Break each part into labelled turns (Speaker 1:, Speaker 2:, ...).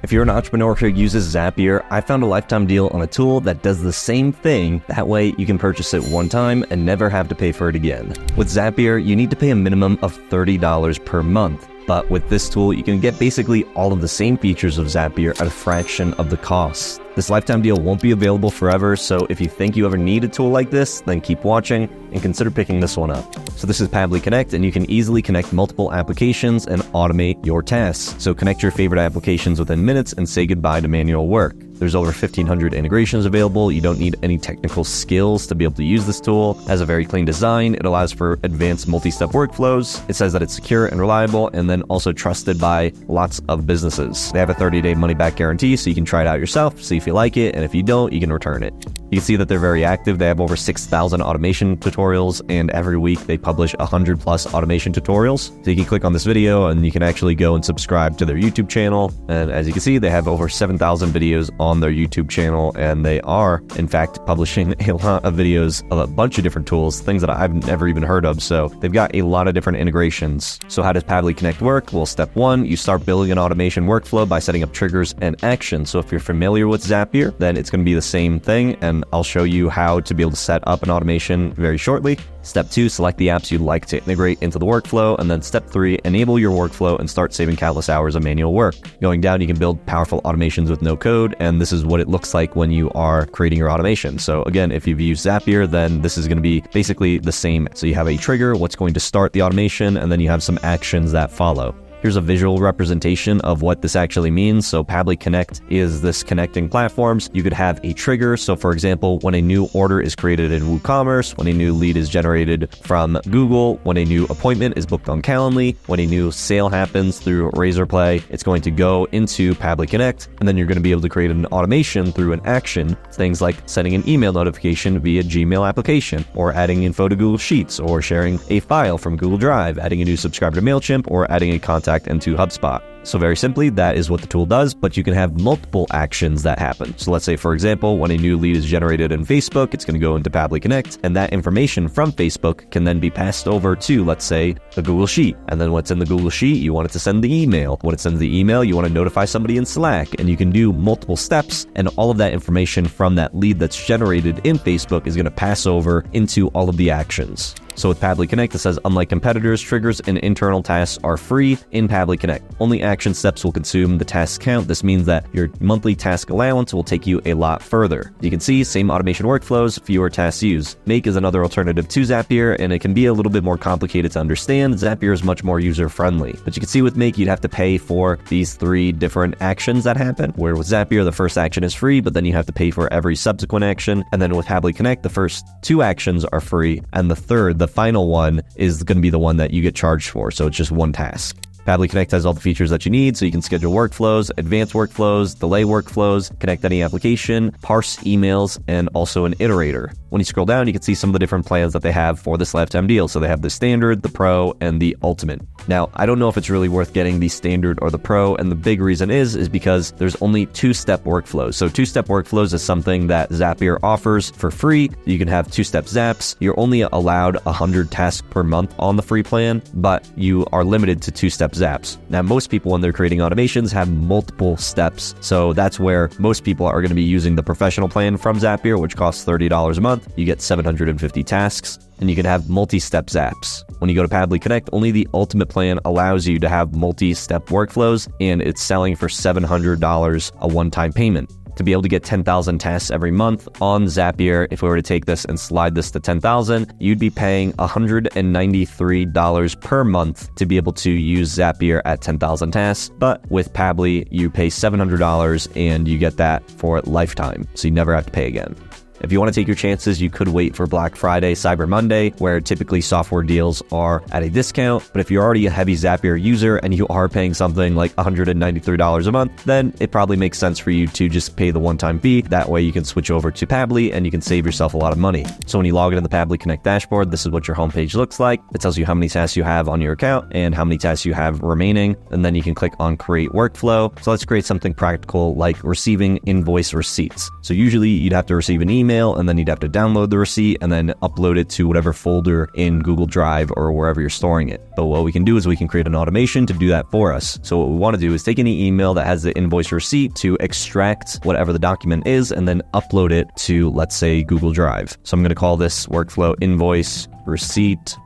Speaker 1: If you're an entrepreneur who uses Zapier, I found a lifetime deal on a tool that does the same thing. That way you can purchase it one time and never have to pay for it again. With Zapier, you need to pay a minimum of $30 per month. But with this tool, you can get basically all of the same features of Zapier at a fraction of the cost. This lifetime deal won't be available forever, so if you think you ever need a tool like this, then keep watching and consider picking this one up. So this is Pabbly Connect, and you can easily connect multiple applications and automate your tasks. So connect your favorite applications within minutes and say goodbye to manual work. There's over 1,500 integrations available. You don't need any technical skills to be able to use this tool. It has a very clean design. It allows for advanced multi-step workflows. It says that it's secure and reliable, and then also trusted by lots of businesses. They have a 30-day money-back guarantee, so you can try it out yourself, see if you like it, and if you don't, you can return it. You can see that they're very active. They have over 6,000 automation tutorials, and every week they publish 100 plus automation tutorials. So you can click on this video and you can actually go and subscribe to their YouTube channel. And as you can see, they have over 7,000 videos on their YouTube channel, and they are, in fact, publishing a lot of videos of a bunch of different tools, things that I've never even heard of. So they've got a lot of different integrations. So how does Pabbly Connect work? Well, step one, you start building an automation workflow by setting up triggers and actions. So if you're familiar with Zapier, then it's going to be the same thing, and I'll show you how to be able to set up an automation very shortly. Step 2, select the apps you'd like to integrate into the workflow. And then step 3, enable your workflow and start saving countless hours of manual work. Going down, you can build powerful automations with no code. And this is what it looks like when you are creating your automation. So again, if you've used Zapier, then this is going to be basically the same. So you have a trigger, what's going to start the automation, and then you have some actions that follow. Here's a visual representation of what this actually means. So Pabbly Connect is this connecting platforms. You could have a trigger. So for example, when a new order is created in WooCommerce, when a new lead is generated from Google, when a new appointment is booked on Calendly, when a new sale happens through Razorplay, it's going to go into Pabbly Connect. And then you're going to be able to create an automation through an action, things like sending an email notification via Gmail application, or adding info to Google Sheets, or sharing a file from Google Drive, adding a new subscriber to MailChimp, or adding a contact into HubSpot. So very simply, that is what the tool does, but you can have multiple actions that happen. So let's say, for example, when a new lead is generated in Facebook, it's going to go into Pabbly Connect, and that information from Facebook can then be passed over to, let's say, the Google Sheet. And then what's in the Google Sheet, you want it to send the email. When it sends the email, you want to notify somebody in Slack, and you can do multiple steps, and all of that information from that lead that's generated in Facebook is going to pass over into all of the actions. So with Pabbly Connect, it says, unlike competitors, triggers and internal tasks are free in Pabbly Connect. Only action steps will consume the task count. This means that your monthly task allowance will take you a lot further. You can see same automation workflows, fewer tasks used. Make is another alternative to Zapier, and it can be a little bit more complicated to understand. Zapier is much more user-friendly. But you can see with Make, you'd have to pay for these 3 different actions that happen, where with Zapier, the first action is free, but then you have to pay for every subsequent action. And then with Pabbly Connect, the first 2 actions are free, and the final one is going to be the one that you get charged for. So it's just one task. Pabbly Connect has all the features that you need, so you can schedule workflows, advanced workflows, delay workflows, connect any application, parse emails, and also an iterator. When you scroll down, you can see some of the different plans that they have for this lifetime deal. So they have the standard, the pro, and the ultimate. Now, I don't know if it's really worth getting the standard or the pro, and the big reason is because there's only 2-step workflows. So 2-step workflows is something that Zapier offers for free. You can have 2-step zaps. You're only allowed 100 tasks per month on the free plan, but you are limited to 2-step zaps. Now, most people, when they're creating automations, have multiple steps. So that's where most people are going to be using the professional plan from Zapier, which costs $30 a month. You get 750 tasks, and you can have multi-step zaps. When you go to Pabbly Connect, only the ultimate plan allows you to have multi-step workflows, and it's selling for $700 a one-time payment. To be able to get 10,000 tasks every month on Zapier, if we were to take this and slide this to 10,000, you'd be paying $193 per month to be able to use Zapier at 10,000 tasks. But with Pabbly, you pay $700 and you get that for lifetime, so you never have to pay again. If you want to take your chances, you could wait for Black Friday, Cyber Monday, where typically software deals are at a discount. But if you're already a heavy Zapier user and you are paying something like $193 a month, then it probably makes sense for you to just pay the one-time fee. That way you can switch over to Pabbly and you can save yourself a lot of money. So when you log into the Pabbly Connect dashboard, this is what your homepage looks like. It tells you how many tasks you have on your account and how many tasks you have remaining. And then you can click on Create Workflow. So let's create something practical like receiving invoice receipts. So usually you'd have to receive an email email, and then you'd have to download the receipt and then upload it to whatever folder in Google Drive or wherever you're storing it. But what we can do is we can create an automation to do that for us. So what we want to do is take any email that has the invoice receipt to extract whatever the document is and then upload it to, let's say, Google Drive. So I'm going to call this workflow invoice receipt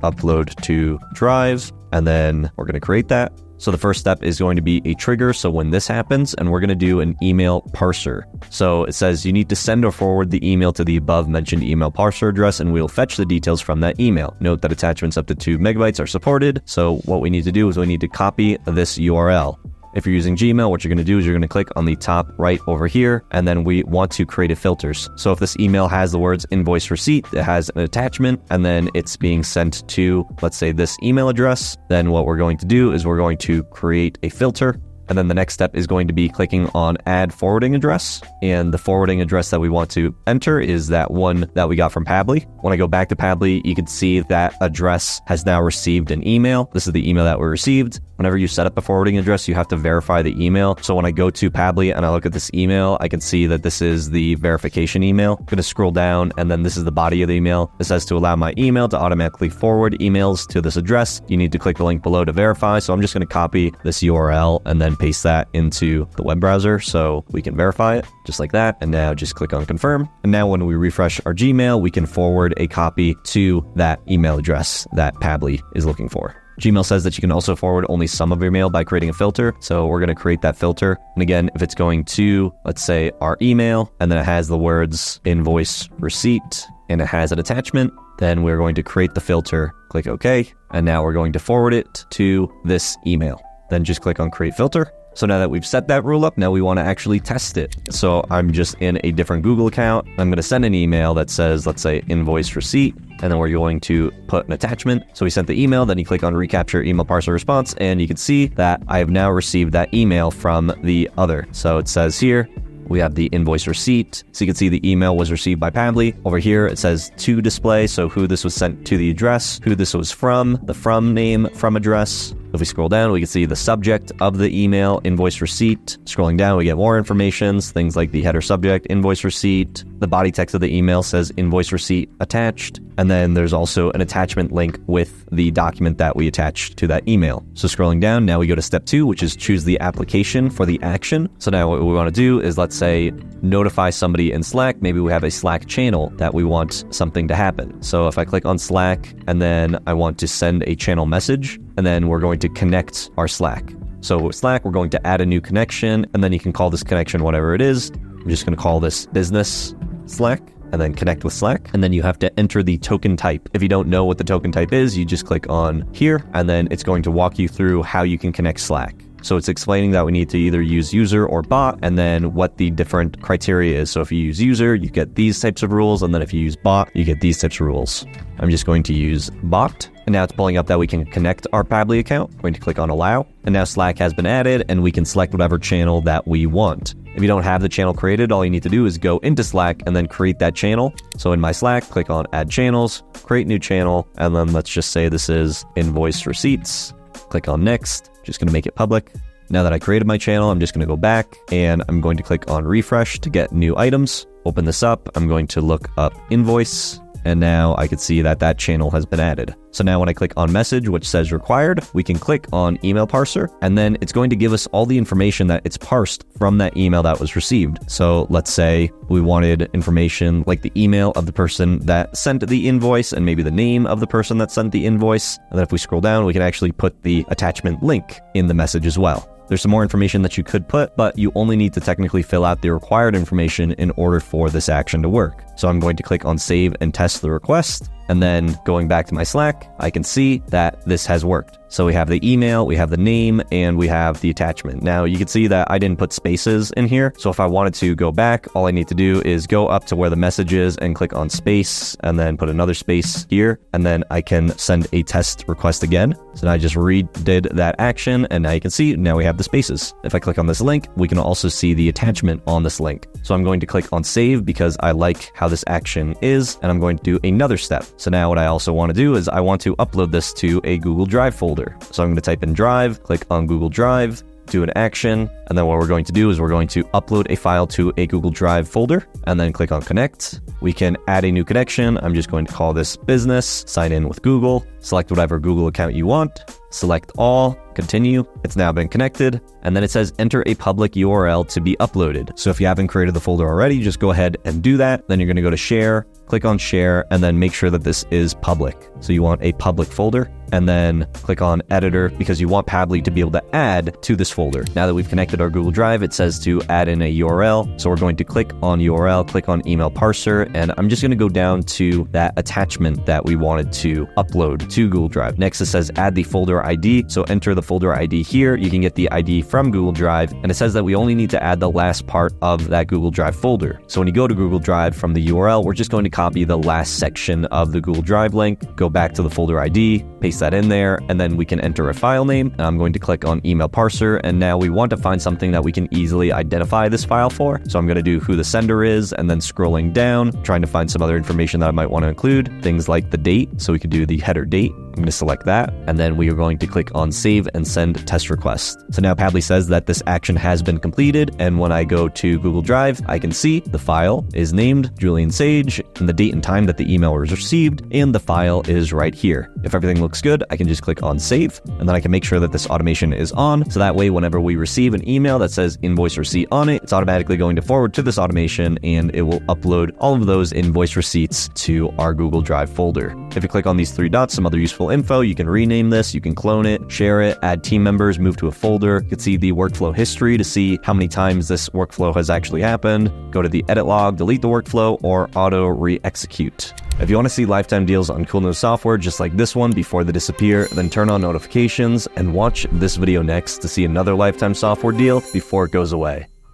Speaker 1: upload to Drive, and then we're going to create that. So the first step is going to be a trigger. So when this happens, and we're going to do an email parser. So it says you need to send or forward the email to the above mentioned email parser address, and we'll fetch the details from that email. Note that attachments up to 2 megabytes are supported. So what we need to do is we need to copy this URL. If you're using Gmail, what you're going to do is you're going to click on the top right over here, and then we want to create filters. So if this email has the words invoice receipt, it has an attachment, and then it's being sent to, let's say, this email address, then what we're going to do is we're going to create a filter. And then the next step is going to be clicking on add forwarding address. And the forwarding address that we want to enter is that one that we got from Pabbly. When I go back to Pabbly, you can see that address has now received an email. This is the email that we received. Whenever you set up a forwarding address, you have to verify the email. So when I go to Pabbly and I look at this email, I can see that this is the verification email. I'm going to scroll down, and then this is the body of the email. It says to allow my email to automatically forward emails to this address, you need to click the link below to verify. So I'm just going to copy this URL and then paste that into the web browser so we can verify it just like that. And now just click on confirm. And now when we refresh our Gmail, we can forward a copy to that email address that Pabbly is looking for. Gmail says that you can also forward only some of your mail by creating a filter. So we're going to create that filter. And again, if it's going to, let's say, our email, and then it has the words invoice receipt and it has an attachment, then we're going to create the filter, click OK. And now we're going to forward it to this email. Then just click on create filter. So now that we've set that rule up, now we want to actually test it. So I'm just in a different Google account. I'm going to send an email that says, let's say, invoice receipt, and then we're going to put an attachment. So we sent the email, then you click on recapture email parser response, and you can see that I have now received that email from the other. So it says here, we have the invoice receipt. So you can see the email was received by Pabbly. Over here, it says to display. So who this was sent to the address, who this was from, the from name, from address. If we scroll down, we can see the subject of the email, invoice receipt. Scrolling down, we get more information, things like the header subject, invoice receipt. The body text of the email says invoice receipt attached. And then there's also an attachment link with the document that we attached to that email. So scrolling down, now we go to step 2, which is choose the application for the action. So now what we want to do is, let's say, notify somebody in Slack. Maybe we have a Slack channel that we want something to happen. So if I click on Slack and then I want to send a channel message, and then we're going to connect our Slack. So with Slack, we're going to add a new connection, and then you can call this connection whatever it is. I'm just going to call this business Slack, and then connect with Slack. And then you have to enter the token type. If you don't know what the token type is, you just click on here, and then it's going to walk you through how you can connect Slack. So it's explaining that we need to either use user or bot, and then what the different criteria is. So if you use user, you get these types of rules, and then if you use bot, you get these types of rules. I'm just going to use bot, and now it's pulling up that we can connect our Pabbly account. I'm going to click on allow, and now Slack has been added, and we can select whatever channel that we want. If you don't have the channel created, all you need to do is go into Slack and then create that channel. So in my Slack, click on add channels, create new channel, and then let's just say this is invoice receipts. Click on next. Just going to make it public. Now that I created my channel, I'm just going to go back and I'm going to click on refresh to get new items. Open this up. I'm going to look up invoice. And now I can see that that channel has been added. So now when I click on message, which says required, we can click on email parser, and then it's going to give us all the information that it's parsed from that email that was received. So let's say we wanted information like the email of the person that sent the invoice and maybe the name of the person that sent the invoice. And then if we scroll down, we can actually put the attachment link in the message as well. There's some more information that you could put, but you only need to technically fill out the required information in order for this action to work. So I'm going to click on save and test the request. And then going back to my Slack, I can see that this has worked. So we have the email, we have the name, and we have the attachment. Now you can see that I didn't put spaces in here. So if I wanted to go back, all I need to do is go up to where the message is and click on space and then put another space here. And then I can send a test request again. So now I just redid that action, and now you can see now we have the spaces. If I click on this link, we can also see the attachment on this link. So I'm going to click on save because I like how this action is, and I'm going to do another step. So now what I also want to do is I want to upload this to a Google Drive folder. So I'm going to type in Drive, click on Google Drive, do an action, and then what we're going to do is we're going to upload a file to a Google Drive folder, and then click on connect. We can add a new connection. I'm just going to call this business, sign in with Google, select whatever Google account you want, select all, continue. It's now been connected. And then it says enter a public URL to be uploaded. So if you haven't created the folder already, just go ahead and do that. Then you're going to go to share, click on share, and then make sure that this is public. So you want a public folder, and then click on editor because you want Pabbly to be able to add to this folder. Now that we've connected our Google Drive, it says to add in a URL. So we're going to click on URL, click on email parser, and I'm just going to go down to that attachment that we wanted to upload to Google Drive. Next, it says add the folder ID. So enter the folder ID here. You can get the ID from Google Drive, and it says that we only need to add the last part of that Google Drive folder. So when you go to Google Drive from the URL, we're just going to copy the last section of the Google Drive link, go back to the folder ID, paste that in there, and then we can enter a file name. And I'm going to click on email parser, and now we want to find something that we can easily identify this file for. So I'm going to do who the sender is, and then scrolling down, trying to find some other information that I might want to include, things like the date. So we could do the header date. I'm going to select that, and then we are going to click on save and send test request. So now Pabbly says that this action has been completed, and when I go to Google Drive, I can see the file is named Julian Sage, and the date and time that the email was received, and the file is right here. If everything looks good, I can just click on save, and then I can make sure that this automation is on, so that way whenever we receive an email that says invoice receipt on it, it's automatically going to forward to this automation, and it will upload all of those invoice receipts to our Google Drive folder. If you click on these three dots, some other useful info, you can rename this, you can clone it, share it, add team members, move to a folder. You can see the workflow history to see how many times this workflow has actually happened. Go to the edit log, delete the workflow, or auto re-execute. If you want to see lifetime deals on cool new software just like this one before they disappear, then turn on notifications and watch this video next to see another lifetime software deal before it goes away.